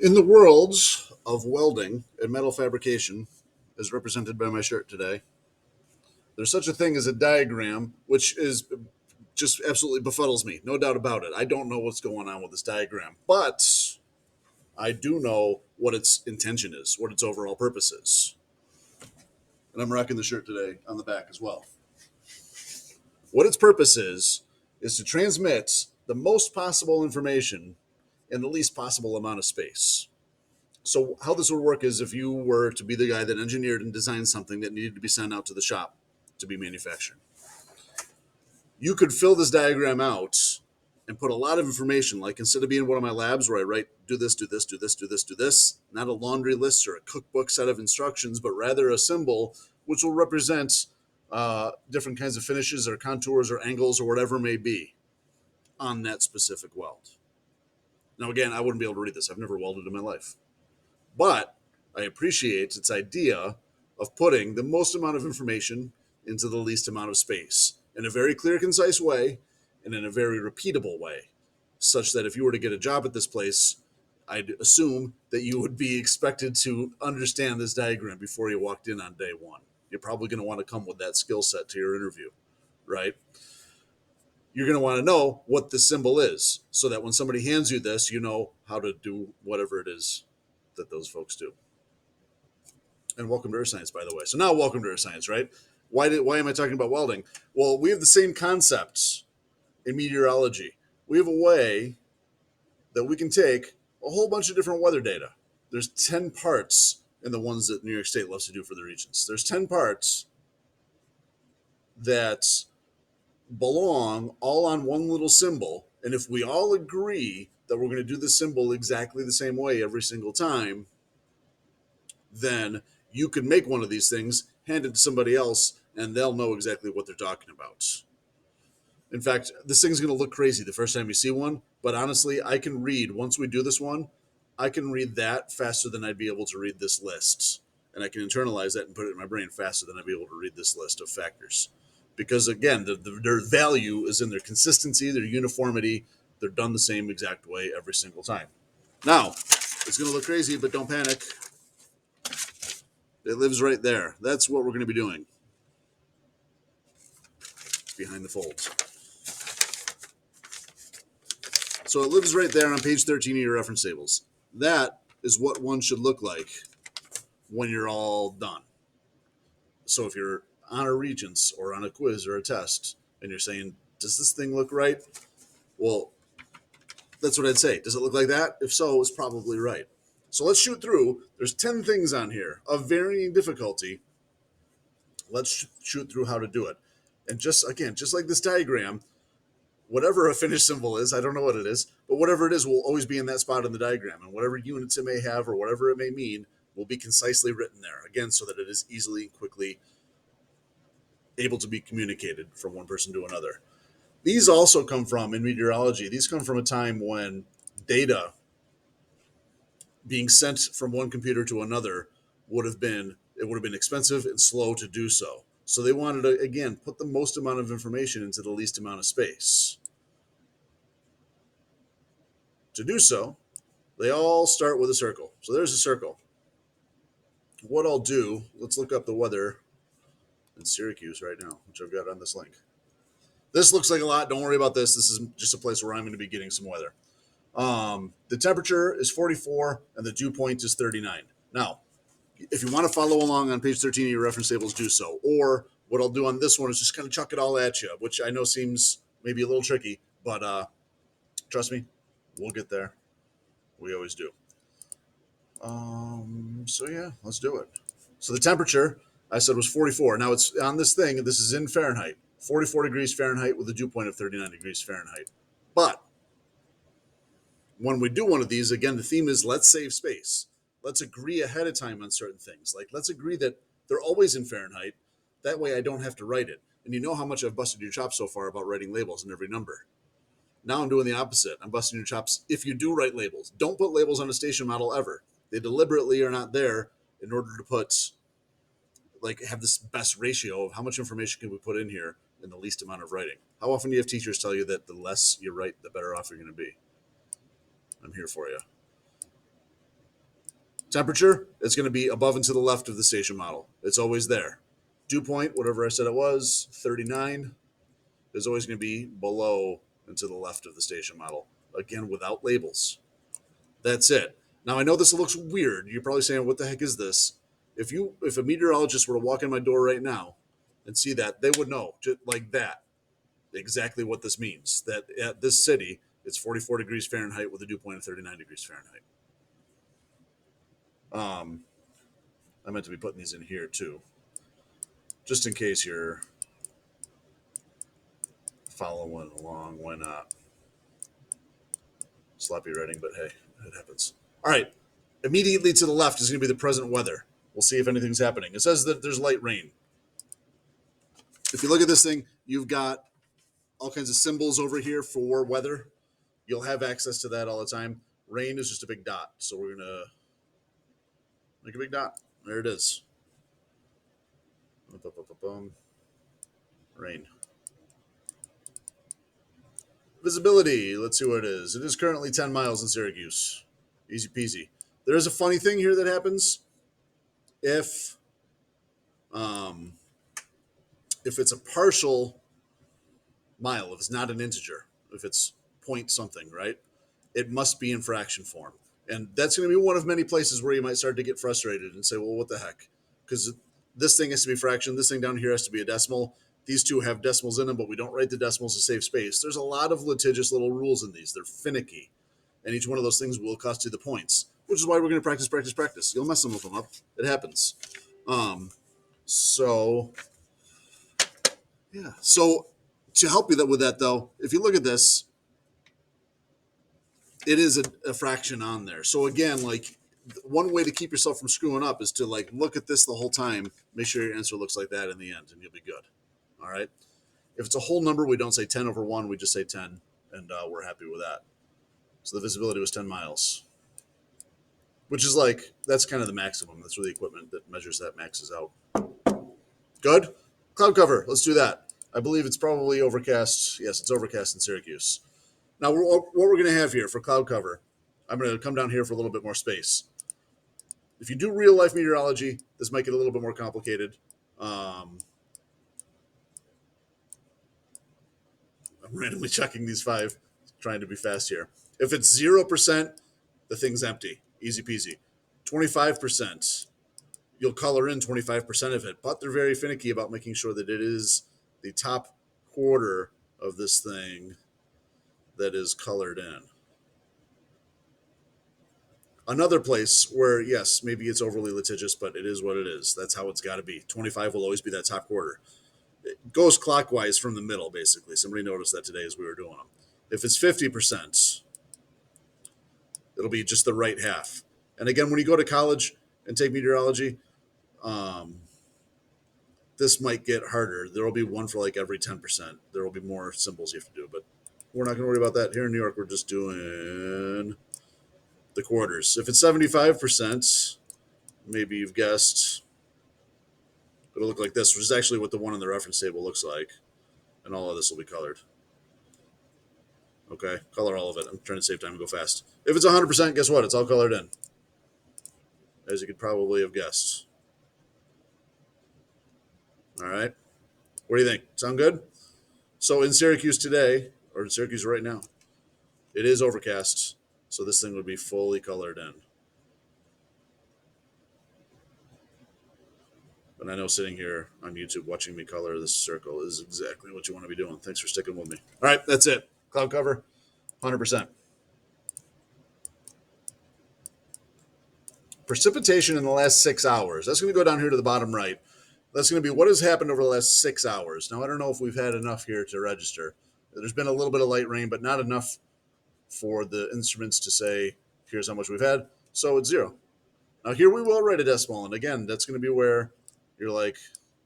In the world of welding and metal fabrication, as represented by my shirt today, there's such a thing as a diagram, which is just absolutely befuddles me. No doubt about it. I don't know what's going on with this diagram, but I do know what its intention is, what its overall purpose is. And I'm rocking the shirt today on the back as well. What its purpose is to transmit the most possible information in the least possible amount of space. So how this would work is if you were to be the guy that engineered and designed something that needed to be sent out to the shop to be manufactured, you could fill this diagram out and put a lot of information. Like instead of being one of my labs where I write do this, do this, do this, do this, do this, not a laundry list or a cookbook set of instructions, but rather a symbol which will represent different kinds of finishes or contours or angles or whatever it may be on that specific weld. Now, again, I wouldn't be able to read this. I've never welded in my life. But I appreciate its idea of putting the most amount of information into the least amount of space in a very clear, concise way and in a very repeatable way, such that if you were to get a job at this place, I'd assume that you would be expected to understand this diagram before you walked in on day one. You're probably going to want to come with that skill set to your interview, right? You're going to want to know what the symbol is so that when somebody hands you this, you know how to do whatever it is that those folks do. And welcome to Earth Science, by the way. So now welcome to Earth Science, right? Why am I talking about welding? Well, we have the same concepts in meteorology. We have a way that we can take a whole bunch of different weather data. There's 10 parts in the ones that New York State loves to do for the regions. There's 10 parts that belong all on one little symbol. And if we all agree that we're going to do the symbol exactly the same way every single time, then you can make one of these things, hand it to somebody else, and they'll know exactly what they're talking about. In fact, this thing's going to look crazy the first time you see one, but honestly, I can read, once we do this one, I can read that faster than I'd be able to read this list. And I can internalize that and put it in my brain faster than I'd be able to read this list of factors. Because again, their value is in their consistency, their uniformity. They're done the same exact way every single time. Now, it's going to look crazy, but don't panic. It lives right there. That's what we're going to be doing behind the folds. So it lives right there on page 13 of your reference tables. That is what one should look like when you're all done. So if you're on a Regents or on a quiz or a test and you're saying, does this thing look right? Well, that's what I'd say. Does it look like that? If so, it's probably right. So let's shoot through. There's 10 things on here of varying difficulty. Let's shoot through how to do it. And just like this diagram, whatever a finish symbol is, I don't know what it is, but whatever it is will always be in that spot in the diagram. And whatever units it may have or whatever it may mean will be concisely written there, again, so that it is easily and quickly able to be communicated from one person to another. These also come from, in meteorology, these come from a time when data being sent from one computer to another would have been expensive and slow to do so. So they wanted to, again, put the most amount of information into the least amount of space. To do so, they all start with a circle. So there's a circle. What I'll do, let's look up the weather in Syracuse right now, which I've got on this link. This looks like a lot. Don't worry about this. This is just a place where I'm going to be getting some weather. The temperature is 44 and the dew point is 39. Now, if you want to follow along on page 13 of your reference tables, do so. Or what I'll do on this one is just kind of chuck it all at you, which I know seems maybe a little tricky, but trust me, we'll get there. We always do. So yeah, let's do it. So the temperature I said was 44. Now it's on this thing. This is in Fahrenheit, 44 degrees Fahrenheit with a dew point of 39 degrees Fahrenheit. But when we do one of these, again, the theme is let's save space. Let's agree ahead of time on certain things. Like let's agree that they're always in Fahrenheit. That way I don't have to write it. And you know how much I've busted your chops so far about writing labels in every number. Now I'm doing the opposite. I'm busting your chops if you do write labels. Don't put labels on a station model ever. They deliberately are not there in order to put, like, have this best ratio of how much information can we put in here in the least amount of writing. How often do you have teachers tell you that the less you write, the better off you're going to be? I'm here for you. Temperature, it's going to be above and to the left of the station model. It's always there. Dew point, whatever I said it was, 39, is always going to be below and to the left of the station model. Again, without labels. That's it. Now, I know this looks weird. You're probably saying, what the heck is this? If a meteorologist were to walk in my door right now and see that, they would know, just like that, exactly what this means. That at this city, it's 44 degrees Fahrenheit with a dew point of 39 degrees Fahrenheit. I meant to be putting these in here too, just in case you're following along. Why not? Sloppy writing, but hey, it happens. All right. Immediately to the left is going to be the present weather. We'll see if anything's happening. It says that there's light rain. If you look at this thing, you've got all kinds of symbols over here for weather. You'll have access to that all the time. Rain is just a big dot. So we're going to make a big dot. There it is. Rain. Visibility. Let's see what it is. It is currently 10 miles in Syracuse. Easy peasy. There is a funny thing here that happens. If it's a partial mile, if it's not an integer, if it's point something, right? It must be in fraction form. And that's going to be one of many places where you might start to get frustrated and say, well, what the heck? Because this thing has to be fraction. This thing down here has to be a decimal. These two have decimals in them, but we don't write the decimals to save space. There's a lot of litigious little rules in these. They're finicky. And each one of those things will cost you the points, which is why we're going to practice. You'll mess some of them up. It happens. So to help you with that, though, if you look at this, it is a fraction on there. So again, like one way to keep yourself from screwing up is to like look at this the whole time. Make sure your answer looks like that in the end, and you'll be good. All right. If it's a whole number, we don't say 10 over 1. We just say 10, and we're happy with that. So the visibility was 10 miles, which is like, that's kind of the maximum. That's where the equipment that measures that maxes out. Good. Cloud cover. Let's do that. I believe it's probably overcast. Yes, it's overcast in Syracuse. Now, what we're going to have here for cloud cover, I'm going to come down here for a little bit more space. If you do real-life meteorology, this might get a little bit more complicated. I'm randomly checking these 5, trying to be fast here. If it's 0%, the thing's empty. Easy peasy. 25%, you'll color in 25% of it, but they're very finicky about making sure that it is the top quarter of this thing that is colored in. Another place where, yes, maybe it's overly litigious, but it is what it is. That's how it's got to be. 25 will always be that top quarter. It goes clockwise from the middle, basically. Somebody noticed that today as we were doing them. If it's 50%, it'll be just the right half. And again, when you go to college and take meteorology, this might get harder. There will be one for like every 10%. There will be more symbols you have to do, but we're not going to worry about that. Here in New York, we're just doing the quarters. If it's 75%, maybe you've guessed, it'll look like this, which is actually what the one in the reference table looks like. And all of this will be colored. Okay, color all of it. I'm trying to save time and go fast. If it's 100%, guess what? It's all colored in, as you could probably have guessed. All right. What do you think? Sound good? So in Syracuse today, or in Syracuse right now, it is overcast. So this thing would be fully colored in. And I know sitting here on YouTube watching me color this circle is exactly what you want to be doing. Thanks for sticking with me. All right, that's it. Cloud cover, 100%. Precipitation in the last 6 hours. That's going to go down here to the bottom right. That's going to be what has happened over the last 6 hours. Now, I don't know if we've had enough here to register. There's been a little bit of light rain, but not enough for the instruments to say, here's how much we've had. So it's 0. Now, here we will write a decimal. And again, that's going to be where you're like,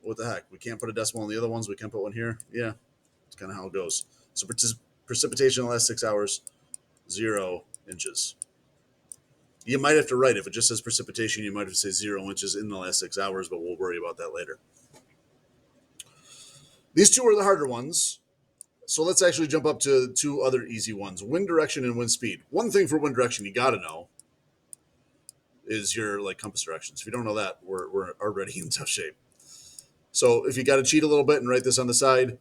what the heck? We can't put a decimal in the other ones. We can't put one here. Yeah, it's kind of how it goes. So precipitation in the last 6 hours, 0 inches. You might have to write, if it just says precipitation, you might have to say 0 inches in the last 6 hours, but we'll worry about that later. These two are the harder ones. So let's actually jump up to 2 other easy ones. Wind direction and wind speed. One thing for wind direction you got to know is your like compass directions. If you don't know that, we're already in tough shape. So if you got to cheat a little bit and write this on the side,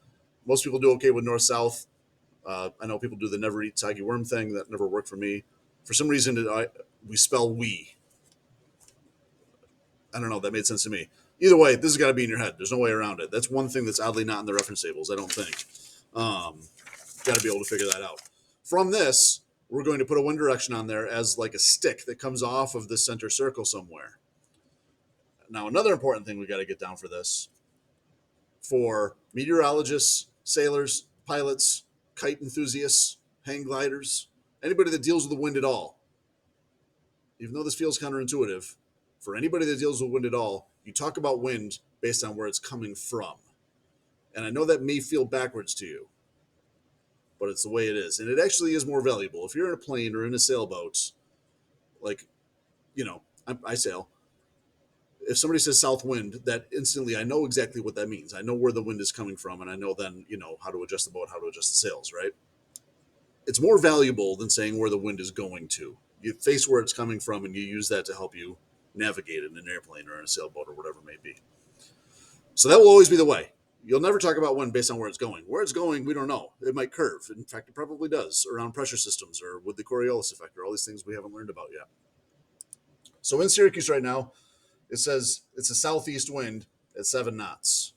most people do okay with north south. I know people do the never eat soggy worm thing. That never worked for me. For some reason, we spell we. I don't know. That made sense to me. Either way, this has got to be in your head. There's no way around it. That's one thing that's oddly not in the reference tables, I don't think. Got to be able to figure that out. From this, we're going to put a wind direction on there as like a stick that comes off of the center circle somewhere. Now, another important thing we got to get down for this, for meteorologists, sailors, pilots, kite enthusiasts, hang gliders, anybody that deals with the wind at all, even though this feels counterintuitive, for anybody that deals with wind at all, you talk about wind based on where it's coming from. And I know that may feel backwards to you, but it's the way it is. And it actually is more valuable. If you're in a plane or in a sailboat, like, I sail. If somebody says south wind, that instantly I know exactly what that means. I know where the wind is coming from, and I know then, how to adjust the boat, how to adjust the sails, right? It's more valuable than saying where the wind is going to. You face where it's coming from, and you use that to help you navigate in an airplane or in a sailboat or whatever it may be. So that will always be the way. You'll never talk about wind based on where it's going. Where it's going, we don't know. It might curve. In fact, it probably does around pressure systems or with the Coriolis effect or all these things we haven't learned about yet. So in Syracuse right now, it says it's a southeast wind at 7 knots.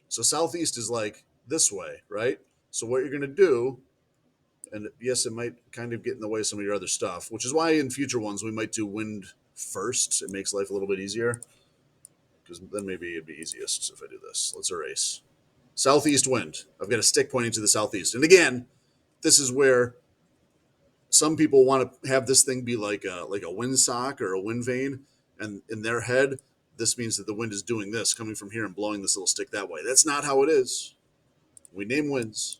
So southeast is like this way, right? So what you're going to do, and yes, it might kind of get in the way of some of your other stuff, which is why in future ones we might do wind first. It makes life a little bit easier, because then maybe it'd be easiest if I do this. Let's erase. Southeast wind. I've got a stick pointing to the southeast. And again, this is where some people want to have this thing be like a windsock or a wind vane. And in their head, this means that the wind is doing this, coming from here and blowing this little stick that way. That's not how it is. We name winds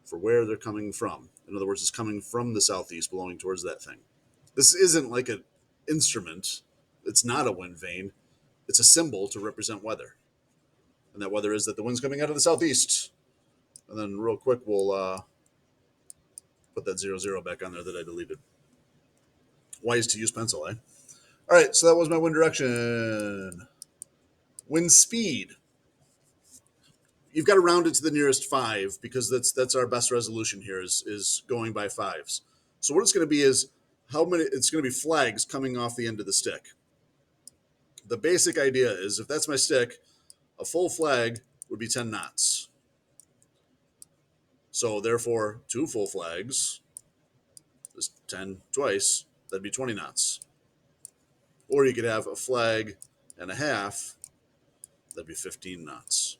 for where they're coming from. In other words, it's coming from the southeast, blowing towards that thing. This isn't like an instrument. It's not a wind vane. It's a symbol to represent weather. And that weather is that the wind's coming out of the southeast. And then real quick, we'll put that 00 back on there that I deleted. Wise to use pencil, eh? All right, so that was my wind direction. Wind speed. You've got to round it to the nearest 5 because that's our best resolution here is going by 5s. So what it's going to be is how many. It's going to be flags coming off the end of the stick. The basic idea is if that's my stick, a full flag would be 10 knots. So therefore, 2 full flags is 10 twice. That'd be 20 knots. Or you could have a flag and a half. That'd be 15 knots.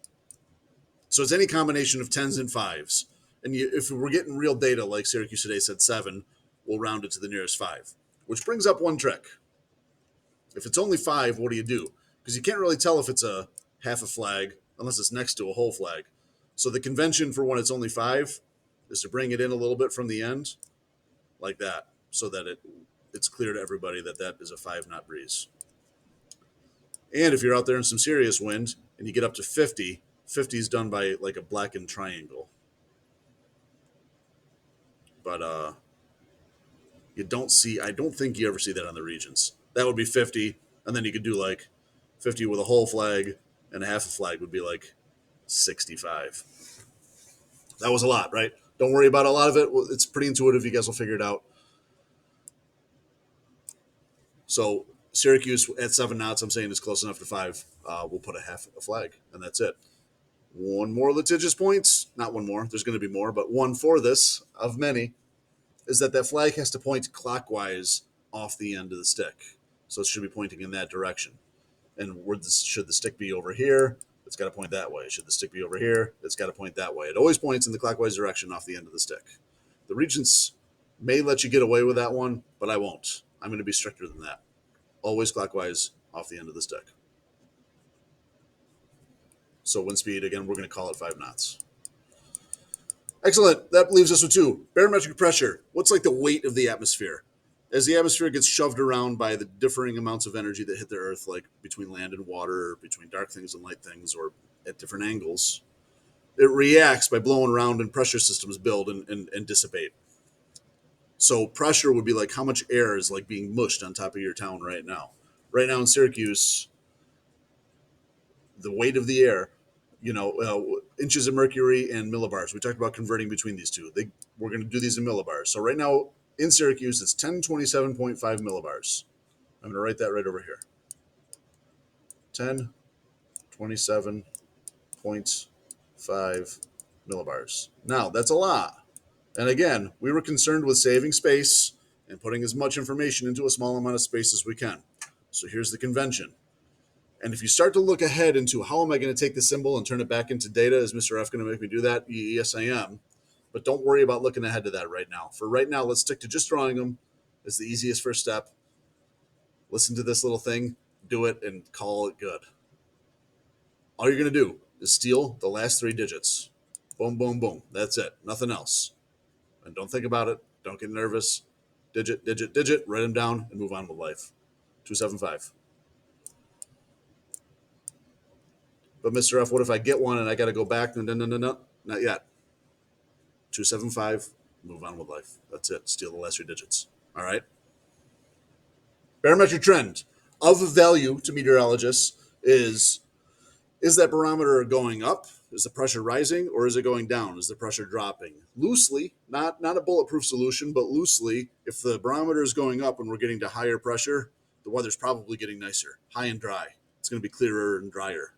So it's any combination of 10s and 5s. And if we're getting real data, like Syracuse today said 7, we'll round it to the nearest 5. Which brings up one trick. If it's only 5, what do you do? Because you can't really tell if it's a half a flag unless it's next to a whole flag. So the convention for when it's only 5 is to bring it in a little bit from the end, like that, so that it's clear to everybody that that is a 5-knot breeze. And if you're out there in some serious wind and you get up to 50, 50 is done by like a blackened triangle. But I don't think you ever see that on the regions. That would be 50, and then you could do like 50 with a whole flag, and a half a flag would be like 65. That was a lot, right? Don't worry about a lot of it. It's pretty intuitive. You guys will figure it out. So Syracuse at 7 knots, I'm saying is close enough to 5. We'll put a half a flag, and that's it. One more litigious point, not one more, there's going to be more, but one for this, of many, is that flag has to point clockwise off the end of the stick. So it should be pointing in that direction. And should the stick be over here, it's got to point that way. Should the stick be over here, it's got to point that way. It always points in the clockwise direction off the end of the stick. The regents may let you get away with that one, but I won't. I'm going to be stricter than that. Always clockwise off the end of the stick. So wind speed, again, we're going to call it 5 knots. Excellent. That leaves us with 2. Barometric pressure. What's like the weight of the atmosphere? As the atmosphere gets shoved around by the differing amounts of energy that hit the Earth, like between land and water, or between dark things and light things, or at different angles, it reacts by blowing around and pressure systems build and dissipate. So pressure would be like how much air is like being mushed on top of your town right now. Right now in Syracuse, the weight of the air, inches of mercury and millibars. We talked about converting between these two. We're going to do these in millibars. So right now in Syracuse, it's 1027.5 millibars. I'm going to write that right over here. 1027.5 millibars. Now, that's a lot. And again, we were concerned with saving space and putting as much information into a small amount of space as we can. So here's the convention. And if you start to look ahead into how am I going to take the symbol and turn it back into data, is Mr. F going to make me do that? Yes, I am. But don't worry about looking ahead to that right now. For right now, let's stick to just drawing them. It's the easiest first step. Listen to this little thing, do it, and call it good. All you're going to do is steal the last three digits. Boom, boom, boom. That's it. Nothing else. And don't think about it. Don't get nervous. Digit, digit, digit. Write them down and move on with life. 275. But Mr. F, what if I get one and I got to go back? No, not yet. 275. Move on with life. That's it. Steal the last three digits. All right. Barometric trend of value to meteorologists is that barometer going up? Is the pressure rising or is it going down? Is the pressure dropping? Loosely, not a bulletproof solution, but loosely, if the barometer is going up and we're getting to higher pressure, the weather's probably getting nicer, high and dry. It's going to be clearer and drier.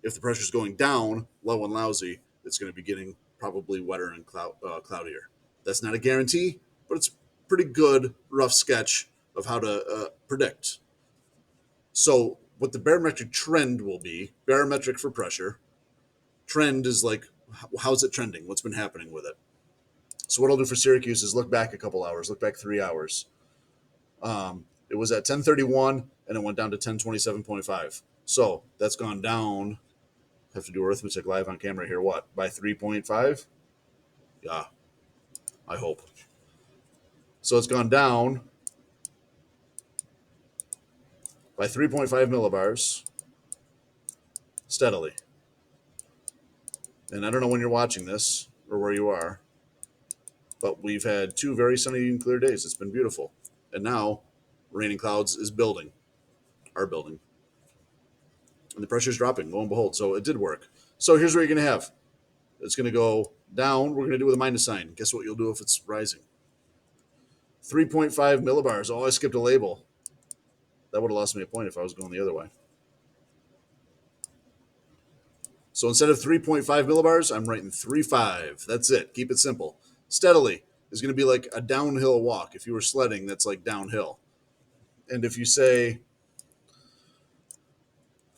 If the pressure is going down, low and lousy, it's going to be getting probably wetter and cloudier. That's not a guarantee, but it's a pretty good rough sketch of how to predict. So what the barometric trend will be, barometric for pressure, trend is like, how's it trending? What's been happening with it? So what I'll do for Syracuse is look back a couple hours, look back 3 hours. It was at 10:31 and it went down to 10:27.5. So that's gone down. I have to do arithmetic live on camera here. What? By 3.5? Yeah, I hope. So it's gone down by 3.5 millibars steadily. And I don't know when you're watching this or where you are, but we've had 2 very sunny and clear days. It's been beautiful. And now raining clouds is building, are building. And the pressure's dropping, lo and behold. So it did work. So here's what you're going to have. It's going to go down. We're going to do with a minus sign. Guess what you'll do if it's rising? 3.5 millibars. Oh, I skipped a label. That would have lost me a point if I was going the other way. So instead of 3.5 millibars, I'm writing 3.5. That's it. Keep it simple. Steadily is going to be like a downhill walk. If you were sledding, that's like downhill. And if you say,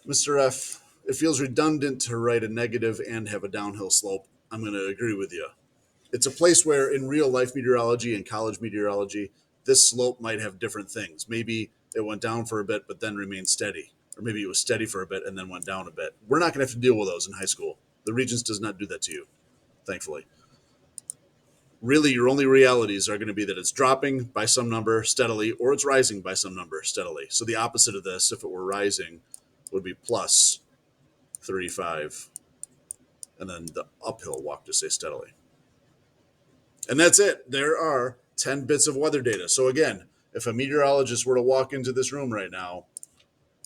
Mr. F, it feels redundant to write a negative and have a downhill slope, I'm going to agree with you. It's a place where in real life meteorology and college meteorology, this slope might have different things. Maybe it went down for a bit, but then remained steady. Or maybe it was steady for a bit and then went down a bit. We're not going to have to deal with those in high school. The Regents does not do that to you, thankfully. Really, your only realities are going to be that it's dropping by some number steadily or it's rising by some number steadily. So the opposite of this, if it were rising, would be plus 35, and then the uphill walk to say steadily. And that's it. There are 10 bits of weather data. So again, if a meteorologist were to walk into this room right now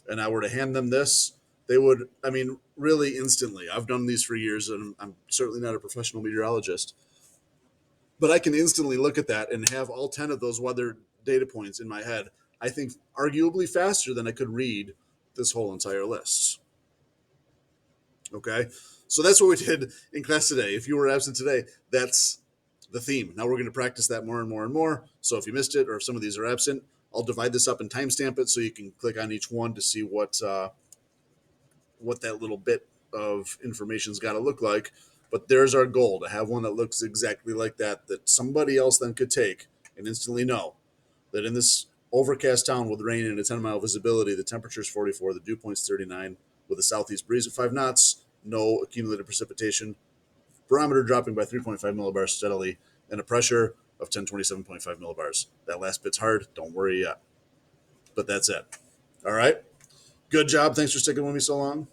and I were to hand them this, they would, really instantly. I've done these for years and I'm certainly not a professional meteorologist, but I can instantly look at that and have all 10 of those weather data points in my head. I think arguably faster than I could read this whole entire list. Okay, so that's what we did in class today. If you were absent today, that's the theme. Now we're going to practice that more and more and more. So if you missed it or if some of these are absent, I'll divide this up and timestamp it so you can click on each one to see what that little bit of information's got to look like. But there's our goal, to have one that looks exactly like that somebody else then could take and instantly know that in this overcast town with rain and a 10-mile visibility, the temperature is 44, the dew point's 39, with a southeast breeze at 5 knots, no accumulated precipitation, barometer dropping by 3.5 millibars steadily, and a pressure of 1027.5 millibars. That last bit's hard. Don't worry yet. But that's it. All right. Good job. Thanks for sticking with me so long.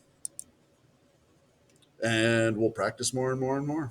And we'll practice more and more and more.